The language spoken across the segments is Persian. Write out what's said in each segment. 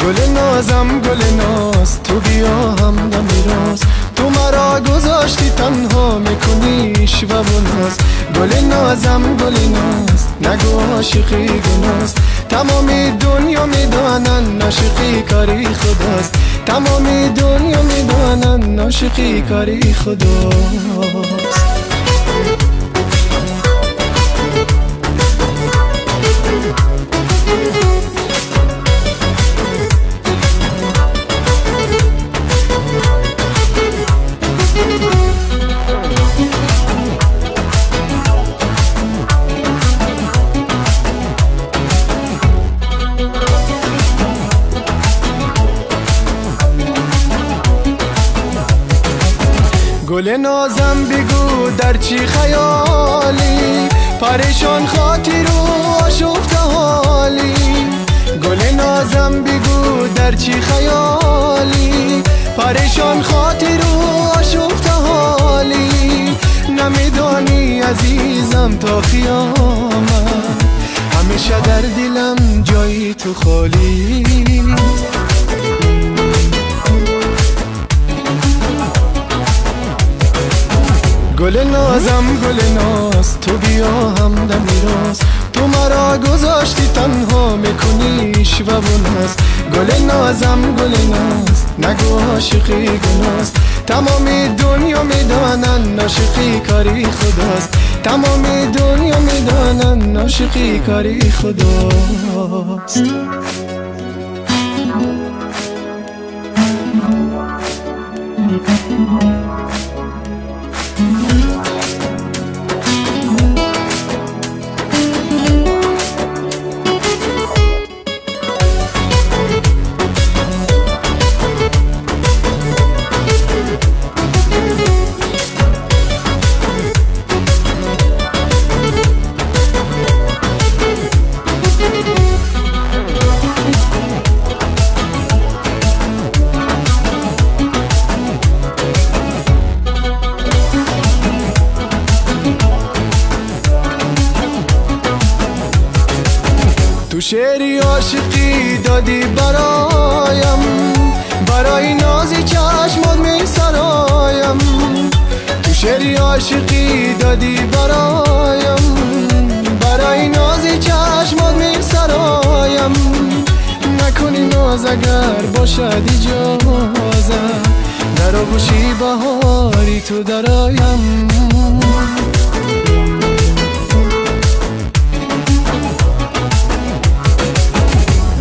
گل نازم گل ناز، تو بیا همدم راز، تو مرا گذاشتی تنها میکنیش و ناز. گل نازم گل ناز، نگو عاشقی گناست، تمامی دنیا میدانن عاشقی کاری خداست، تمامی دنیا میدانن عاشقی کاری خداست. گل نازم بگو در چی خیالی، پریشان خاطر و آشفته حالی. گل نازم بگو در چی خیالی، پریشان خاطر و آشفته حالی. نمیدانی عزیزم تا قیامت همیشه در دلم جایی تو خالی. گل نازم گل ناز، تو بیا همدم راز، تو مرا گذاشتی تنها میکنیش و ناز. گل نازم گل ناز، نگو عاشقی گناست، تمامی دنیا میدانن عاشقی کاری خداست، تمامی دنیا میدانن عاشقی کاری خداست. تو شعری عاشقی دادی برایم، برای نازی چشمات می سرایم. تو شعری عاشقی دادی برایم، برای نازی چشمات می سرایم. نکنی ناز اگر باشد اجازه، در آغوشی بهاری تو درایم.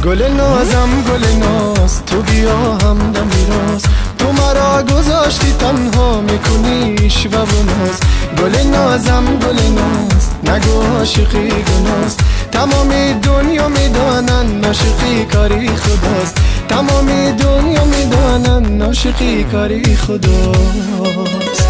گل نازم گل ناز، تو بیا همدم راز، تو مرا گذاشتی تنها میکنیش و ناز. گل نازم گل ناز، نگو عاشقی گناست، تمامی دنیا میدانن عاشقی کاری خداست، تمامی دنیا میدانن عاشقی کاری خداست.